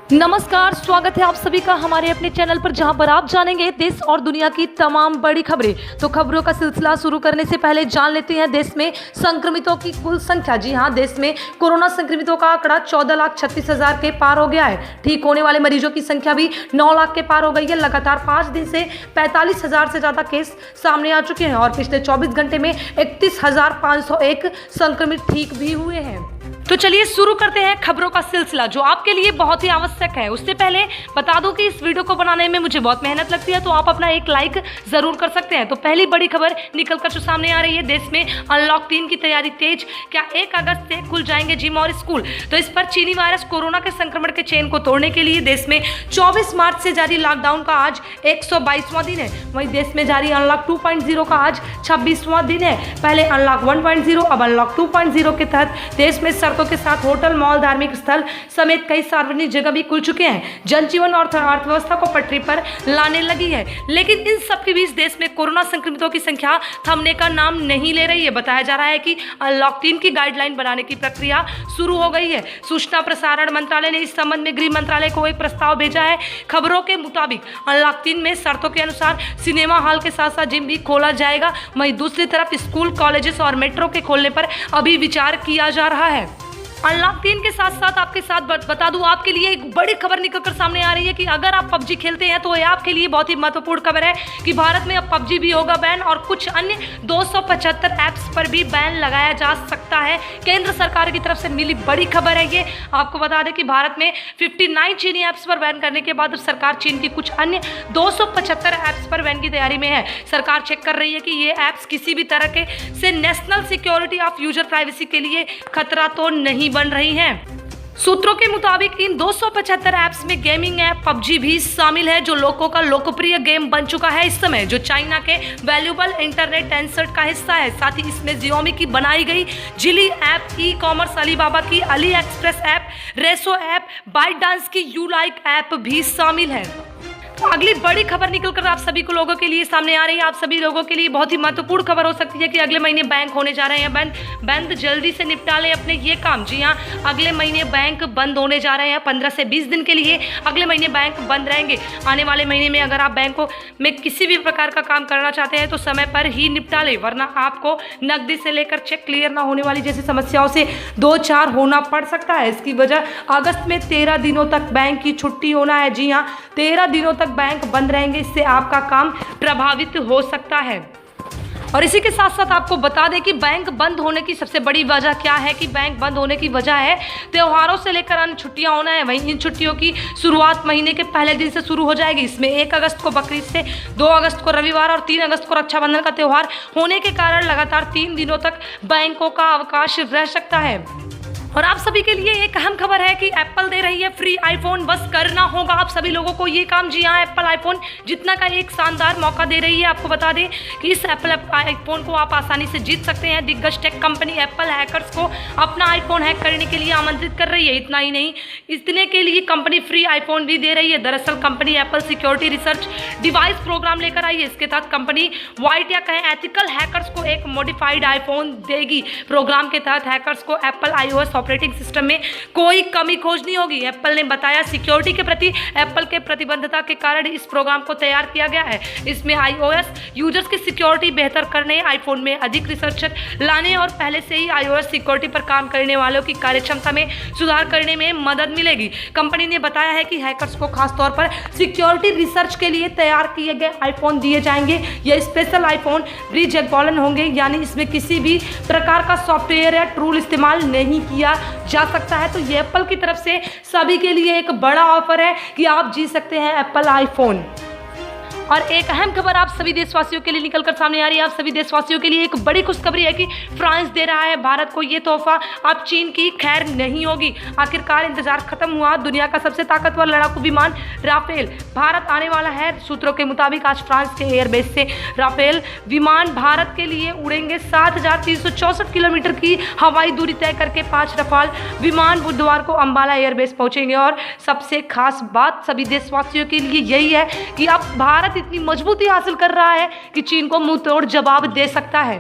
नमस्कार, स्वागत है आप सभी का हमारे अपने चैनल पर, जहां पर आप जानेंगे देश और दुनिया की तमाम बड़ी खबरें। तो खबरों का सिलसिला शुरू करने से पहले जान लेते हैं देश में संक्रमितों की कुल संख्या। जी हां, देश में कोरोना संक्रमितों का आंकड़ा 14,36,000 के पार हो गया है। ठीक होने वाले मरीजों की संख्या भी 9 लाख के पार हो गई है। लगातार 5 दिन से 45,000 से ज्यादा केस सामने आ चुके हैं और पिछले 24 घंटे में 31,501 संक्रमित ठीक भी हुए हैं। तो चलिए शुरू करते हैं खबरों का सिलसिला, जो आपके लिए बहुत ही आवश्यक है। उससे पहले बता दूं कि इस वीडियो को बनाने में मुझे बहुत मेहनत लगती है, तो आप अपना एक लाइक जरूर कर सकते हैं। तो पहली बड़ी खबर निकलकर जो सामने आ रही है, देश में अनलॉक 3 की तैयारी तेज। क्या 1 अगस्त से खुल जाएंगे जिम और स्कूल? तो इस पर चीनी वायरस कोरोना के संक्रमण के चेन को तोड़ने के लिए देश में 24 मार्च से जारी लॉकडाउन का आज 122वां दिन है। वहीं देश में जारी अनलॉक 2.0 का आज 26वां दिन है। पहले अनलॉक 1.0, अब अनलॉक 2.0 के तहत देश में के साथ होटल, मॉल, धार्मिक स्थल समेत कई सार्वजनिक जगह भी खुल चुके हैं। जनजीवन और अर्थव्यवस्था को पटरी पर लाने लगी है। लेकिन इन सब के बीच देश में कोरोना संक्रमितों की संख्या थमने का नाम नहीं ले रही है। बताया जा रहा है कि अनलॉक 3 की गाइडलाइन बनाने की प्रक्रिया शुरू हो गई है। सूचना प्रसारण मंत्रालय ने इस संबंध में गृह मंत्रालय को एक प्रस्ताव भेजा है। खबरों के मुताबिक अनलॉक 3 में शर्तों के अनुसार सिनेमा हॉल के साथ साथ जिम भी खोला जाएगा। वहीं दूसरी तरफ स्कूल, कॉलेजेस और मेट्रो के खोलने पर अभी विचार किया जा रहा है। अनलॉक 3 के साथ साथ आपके साथ बता दूं, आपके लिए एक बड़ी खबर निकलकर सामने आ रही है कि अगर आप पबजी खेलते हैं तो ये आपके लिए बहुत ही महत्वपूर्ण खबर है कि भारत में अब पबजी भी होगा बैन और कुछ अन्य 275 ऐप्स पर भी बैन लगाया जा सकता है। केंद्र सरकार की तरफ से मिली बड़ी खबर है ये। आपको बता दें कि भारत में 59 चीनी ऐप्स पर बैन करने के बाद सरकार चीन की कुछ अन्य 275 ऐप्स पर बैन की तैयारी में है। सरकार चेक कर रही है कि ये ऐप्स किसी भी तरह के से national security of user privacy के लिए खतरा तो नहीं बन रही हैं। सूत्रों के मुताबिक इन 275 ऐप्स में गेमिंग ऐप पबजी भी शामिल है, जो लोगों का लोकप्रिय गेम बन चुका है इस समय, जो चाइना के वैल्यूएबल इंटरनेट टेंसेंट का हिस्सा है। साथ ही इसमें जियोमी की बनाई गई Zili app, e-commerce Alibaba की AliExpress app, Resso app, ByteDance की यू लाइक ऐप भी शामिल है। तो अगली बड़ी खबर निकलकर आप सभी को लोगों के लिए सामने आ रही है। आप सभी लोगों के लिए बहुत ही महत्वपूर्ण खबर हो सकती है कि अगले महीने बैंक होने जा रहे हैं बंद। जल्दी से निपटा लें अपने ये काम। जी हाँ, अगले महीने बैंक बंद होने जा रहे हैं। 15 से 20 दिन के लिए अगले महीने बैंक बंद रहेंगे। आने वाले महीने में अगर आप बैंकों में किसी भी प्रकार का काम करना चाहते हैं तो समय पर ही निपटा लें, वरना आपको नकदी से लेकर चेक क्लियर ना होने वाली जैसी समस्याओं से 2-4 होना पड़ सकता है। इसकी वजह अगस्त में 13 दिनों तक बैंक की छुट्टी होना है। जी हाँ, 13 दिनों तक बैंक बंद रहेंगे। इससे आपका काम प्रभावित हो सकता है। और इसी के साथ साथ आपको बता दें कि बैंक बंद होने की सबसे बड़ी वजह क्या है कि बैंक बंद होने की वजह है त्योहारों से लेकर अन्य छुट्टियां होना है। वहीं इन छुट्टियों की शुरुआत महीने के पहले दिन से शुरू हो जाएगी। इसमें 1 अगस्त को बकरीद से 2 अगस्त को रविवार और 3 अगस्त को रक्षाबंधन का त्यौहार होने के कारण लगातार 3 दिनों तक बैंकों का अवकाश रह सकता है। और आप सभी के लिए एक अहम खबर है कि एप्पल दे रही है फ्री आईफोन, बस करना होगा आप सभी लोगों को ये काम। जी हाँ, एप्पल आईफोन जितना का एक शानदार मौका दे रही है। आपको बता दें कि इस एप्पल आईफोन को आप आसानी से जीत सकते हैं। दिग्गज टेक कंपनी एप्पल हैकर्स को अपना आईफोन हैक करने के लिए आमंत्रित कर रही है। इतना ही नहीं, इतने के लिए कंपनी फ्री आईफोन भी दे रही है। दरअसल company Apple security research device program लेकर आई है। इसके तहत कंपनी वाइट या कहें एथिकल हैकर्स को एक मॉडिफाइड आईफोन देगी। प्रोग्राम के तहत हैकर्स को एप्पल iOS ऑपरेटिंग सिस्टम में कोई कमी खोज नहीं होगी। एप्पल ने बताया सिक्योरिटी के प्रति एप्पल के प्रतिबद्धता के कारण इस प्रोग्राम को तैयार किया गया है। इसमें iOS यूजर्स की सिक्योरिटी बेहतर करने, आईफोन में अधिक रिसर्चर लाने और पहले से ही iOS सिक्योरिटी पर काम करने वालों की कार्यक्षमता में सुधार करने में मदद मिलेगी। कंपनी ने बताया है कि हैकर्स को खासतौर पर सिक्योरिटी रिसर्च के लिए तैयार किए गए आईफोन दिए जाएंगे। यह स्पेशल आईफोन ब्रिजेबल होंगे, यानी इसमें किसी भी प्रकार का सॉफ्टवेयर या टूल इस्तेमाल नहीं किया जा सकता है। तो ये एप्पल की तरफ से सभी के लिए एक बड़ा ऑफर है कि आप जीत सकते हैं एप्पल आईफोन। और एक अहम खबर आप सभी देशवासियों के लिए निकलकर सामने आ रही है। आप सभी देशवासियों के लिए एक बड़ी खुशखबरी है कि फ्रांस दे रहा है भारत को ये तोहफा। अब चीन की खैर नहीं होगी। आखिरकार इंतजार खत्म हुआ। दुनिया का सबसे ताकतवर लड़ाकू विमान राफेल भारत आने वाला है। सूत्रों के मुताबिक आज फ्रांस के एयरबेस से राफेल विमान भारत के लिए उड़ेंगे। 7,364 किलोमीटर की हवाई दूरी तय करके 5 रफाल विमान बुधवार को अंबाला एयरबेस पहुंचेंगे। और सबसे खास बात सभी देशवासियों के लिए यही है कि अब भारत इतनी मजबूती हासिल कर रहा है कि चीन को मुंह तोड़ जवाब दे सकता है।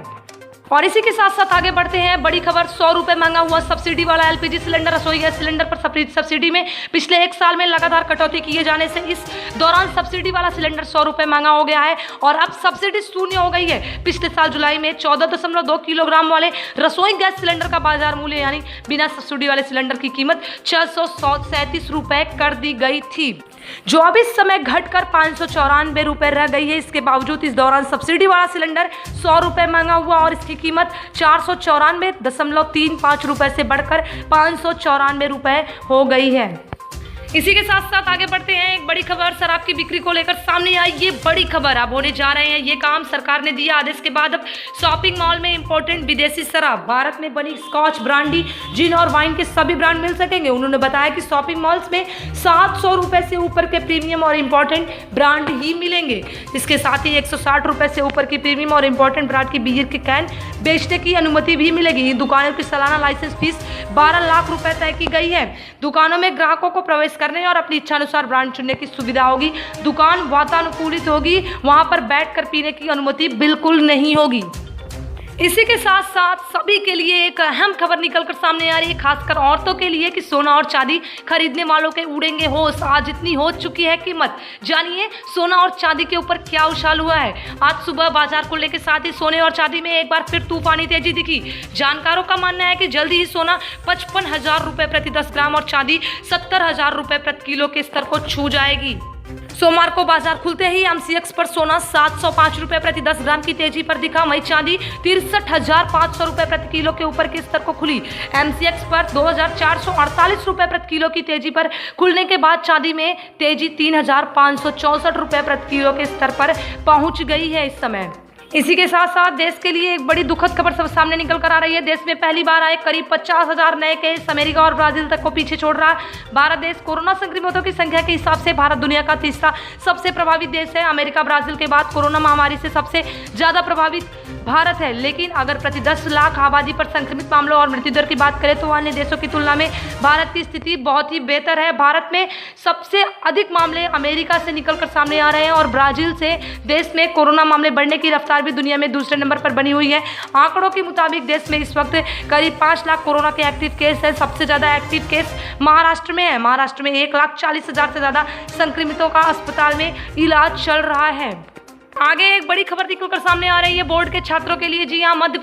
और इसी के साथ साथ आगे बढ़ते हैं, बड़ी खबर, 100 रुपये महंगा हुआ सब्सिडी वाला एलपीजी सिलेंडर। रसोई गैस सिलेंडर पर सब्सिडी में पिछले 1 साल में लगातार कटौती किए जाने से इस दौरान सब्सिडी वाला सिलेंडर 100 रुपये महंगा हो गया है और अब सब्सिडी शून्य हो गई है। पिछले साल जुलाई में 14.2 किलोग्राम वाले रसोई गैस सिलेंडर का बाजार मूल्य यानी बिना सब्सिडी वाले सिलेंडर की कीमत 637 रुपये कर दी गई थी, जो अब इस समय घटकर 594 रुपये रह गई है। इसके बावजूद इस दौरान सब्सिडी वाला सिलेंडर 100 रुपये महंगा हुआ और इसकी कीमत 494.35 रुपये से बढ़कर 594 रुपये हो गई है। इसी के साथ साथ आगे बढ़ते हैं, एक बड़ी खबर शराब की बिक्री को लेकर सामने आई। ये बड़ी खबर अब होने जा रहे हैं, ये काम सरकार ने दिया आदेश के बाद अब शॉपिंग मॉल में इंपोर्टेड विदेशी शराब, भारत में बनी स्कॉच, ब्रांडी, जिन और वाइन के सभी ब्रांड मिल सकेंगे। उन्होंने बताया कि शॉपिंग मॉल्स में 700 रुपये से ऊपर के प्रीमियम और इम्पोर्टेंट ब्रांड ही मिलेंगे। इसके साथ ही 160 रुपये से ऊपर की प्रीमियम और इम्पोर्टेंट ब्रांड की बियर की कैन बेचने की अनुमति भी मिलेगी। इन दुकानों की सालाना लाइसेंस फीस 12 लाख रुपए तय की गई है। दुकानों में ग्राहकों को प्रवेश करने और अपनी इच्छानुसार ब्रांड चुनने की सुविधा होगी। दुकान वातानुकूलित होगी, वहां पर बैठकर पीने की अनुमति बिल्कुल नहीं होगी। इसी के साथ साथ सभी के लिए एक अहम खबर निकलकर सामने आ रही है, खासकर औरतों के लिए, कि सोना और चांदी खरीदने वालों के उड़ेंगे होश। आज इतनी हो चुकी है कीमत, जानिए सोना और चांदी के ऊपर क्या उछाल हुआ है। आज सुबह बाजार खुलने के साथ ही सोने और चांदी में एक बार फिर तूफानी तेजी दिखी। जानकारों का मानना है कि जल्दी ही सोना 55,000 रुपये प्रति 10 ग्राम और चांदी 70,000 रुपये प्रति किलो के स्तर को छू जाएगी। सोमवार को बाजार खुलते ही एमसीएक्स पर सोना 705 रुपये प्रति 10 ग्राम की तेजी पर दिखा, वहीं चांदी 63,500 रुपये प्रति किलो के ऊपर के स्तर को खुली। एमसीएक्स पर 2,448 रुपये प्रति किलो की तेजी पर खुलने के बाद चांदी में तेजी 3,564 रुपये प्रति किलो के स्तर पर पहुंच गई है इस समय। इसी के साथ साथ देश के लिए एक बड़ी दुखद खबर सब सामने निकल कर आ रही है। देश में पहली बार आए करीब 50,000 नए केस, अमेरिका और ब्राजील तक को पीछे छोड़ रहा है। भारत देश कोरोना संक्रमितों की संख्या के हिसाब से भारत दुनिया का तीसरा सबसे प्रभावित देश है। अमेरिका ब्राजील के बाद कोरोना महामारी से सबसे ज्यादा प्रभावित भारत है। लेकिन अगर प्रति 10 लाख आबादी पर संक्रमित मामलों और मृत्यु दर की बात करें तो अन्य देशों की तुलना में भारत की स्थिति बहुत ही बेहतर है। भारत में सबसे अधिक मामले अमेरिका से निकलकर सामने आ रहे हैं और ब्राजील से देश में कोरोना मामले बढ़ने की रफ्तार भी दुनिया में दूसरे नंबर पर बनी हुई है। आंकड़ों के मुताबिक देश में इस वक्त करीब 5 लाख कोरोना के एक्टिव केस है। सबसे ज्यादा एक्टिव केस महाराष्ट्र में है। महाराष्ट्र में 1,40,000 से ज्यादा संक्रमितों का अस्पताल में इलाज चल रहा है। आगे एक बड़ी खबर निकलकर सामने आ रही है बोर्ड के छात्रों के लिए। जी हां, मध्य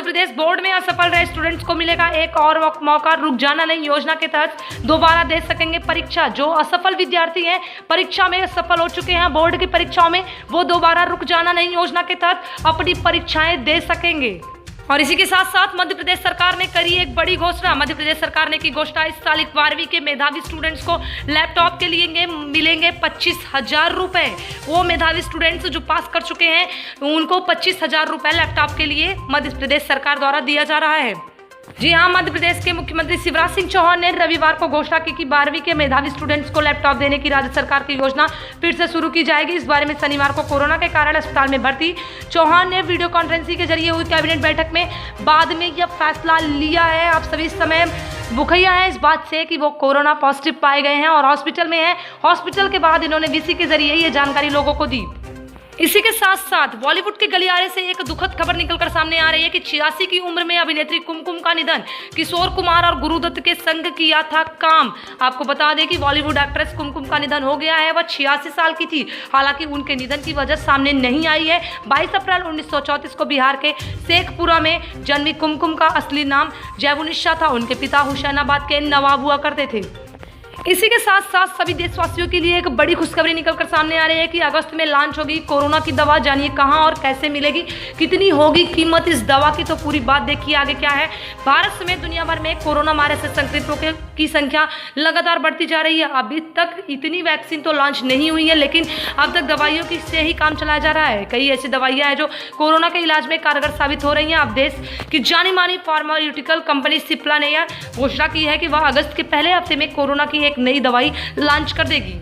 प्रदेश बोर्ड में असफल रहे स्टूडेंट्स को मिलेगा एक और मौका। रुक जाना नहीं योजना के तहत दोबारा दे सकेंगे परीक्षा। जो असफल विद्यार्थी हैं, परीक्षा में सफल हो चुके हैं बोर्ड की परीक्षाओं में, वो दोबारा रुक जाना नहीं योजना के तहत अपनी परीक्षाएं दे सकेंगे। और इसी के साथ साथ मध्य प्रदेश सरकार ने करी एक बड़ी घोषणा। मध्य प्रदेश सरकार ने की घोषणा, इस साल 12वीं के मेधावी स्टूडेंट्स को लैपटॉप के लिए मिलेंगे 25,000 रुपए। वो मेधावी स्टूडेंट्स जो पास कर चुके हैं उनको 25,000 रुपए लैपटॉप के लिए मध्य प्रदेश सरकार द्वारा दिया जा रहा है। जी हाँ, मध्य प्रदेश के मुख्यमंत्री शिवराज सिंह चौहान ने रविवार को घोषणा की कि 12वीं के मेधावी स्टूडेंट्स को लैपटॉप देने की राज्य सरकार की योजना फिर से शुरू की जाएगी। इस बारे में शनिवार को कोरोना के कारण अस्पताल में भर्ती चौहान ने वीडियो कॉन्फ्रेंसिंग के जरिए हुई कैबिनेट बैठक में बाद में यह फैसला लिया है। आप सभी इस समय भुखैया है इस बात से कि वो कोरोना पॉजिटिव पाए गए हैं और हॉस्पिटल में हैं। हॉस्पिटल के बाद इन्होंने वीसी के जरिए ये जानकारी लोगों को दी। इसी के साथ साथ बॉलीवुड के गलियारे से एक दुखद खबर निकलकर सामने आ रही है कि 86 की उम्र में अभिनेत्री कुमकुम का निधन। किशोर कुमार और गुरुदत्त के संग किया था काम। आपको बता दें कि बॉलीवुड एक्ट्रेस कुमकुम का निधन हो गया है। वह 86 साल की थी। हालांकि उनके निधन की वजह सामने नहीं आई है। 22 अप्रैल 1934 को बिहार के शेखपुरा में जन्मी कुमकुम का असली नाम जैबुनिशा था। उनके पिता हुसैनाबाद के नवाब हुआ करते थे। इसी के साथ साथ सभी देशवासियों के लिए एक बड़ी खुशखबरी निकलकर सामने आ रही है कि अगस्त में लॉन्च होगी कोरोना की दवा। जानिए कहां और कैसे मिलेगी, कितनी होगी कीमत इस दवा की, तो पूरी बात देखिए आगे क्या है। भारत समेत दुनिया भर में कोरोना वायरस से संक्रमितों की संख्या लगातार बढ़ती जा रही है। अभी तक इतनी वैक्सीन तो लॉन्च नहीं हुई है, लेकिन अब तक दवाइयों की से ही काम चलाया जा रहा है। कई ऐसी दवाइयाँ हैं जो कोरोना के इलाज में कारगर साबित हो रही हैं। अब देश की जानी मानी फार्मास्यूटिकल कंपनी सिप्ला ने यह घोषणा की है कि वह अगस्त के पहले हफ्ते में कोरोना की एक नई दवाई लॉन्च कर देगी।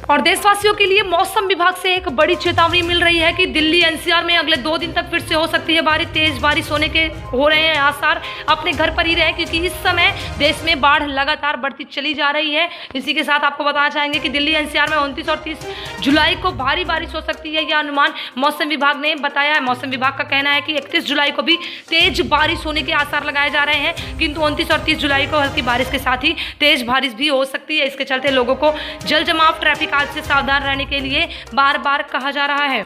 और देशवासियों के लिए मौसम विभाग से एक बड़ी चेतावनी मिल रही है कि दिल्ली एनसीआर में अगले 2 दिन तक फिर से हो सकती है बारिश। तेज बारिश होने के हो रहे हैं आसार। अपने घर पर ही रहें क्योंकि इस समय देश में बाढ़ लगातार बढ़ती चली जा रही है। इसी के साथ आपको बताना चाहेंगे कि दिल्ली एनसीआर में 29 और 30 जुलाई को भारी बारिश हो सकती है, यह अनुमान मौसम विभाग ने बताया है। मौसम विभाग का कहना है कि 31 जुलाई को भी तेज बारिश होने के आसार लगाए जा रहे हैं, किंतु 29 और 30 जुलाई को हल्की बारिश के साथ ही तेज बारिश भी हो सकती है। इसके चलते लोगों को जल जमाव, ट्रैफिक आज से सावधान रहने के लिए बार बार कहा जा रहा है।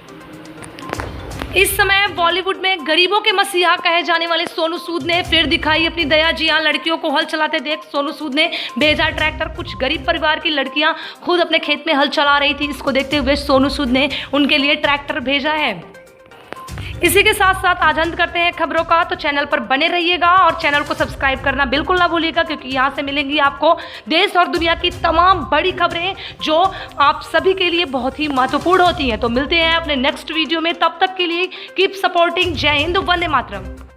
इस समय बॉलीवुड में गरीबों के मसीहा कहे जाने वाले सोनू सूद ने फिर दिखाई अपनी दया। जी हां, लड़कियों को हल चलाते देख सोनू सूद ने भेजा ट्रैक्टर। कुछ गरीब परिवार की लड़कियां खुद अपने खेत में हल चला रही थी। इसको देखते हुए सोनू सूद ने उनके लिए ट्रैक्टर भेजा है। इसी के साथ साथ आज अंत करते हैं खबरों का, तो चैनल पर बने रहिएगा और चैनल को सब्सक्राइब करना बिल्कुल ना भूलिएगा, क्योंकि यहाँ से मिलेंगी आपको देश और दुनिया की तमाम बड़ी खबरें जो आप सभी के लिए बहुत ही महत्वपूर्ण होती हैं। तो मिलते हैं अपने नेक्स्ट वीडियो में, तब तक के लिए कीप सपोर्टिंग। जय हिंद, वंदे मातरम।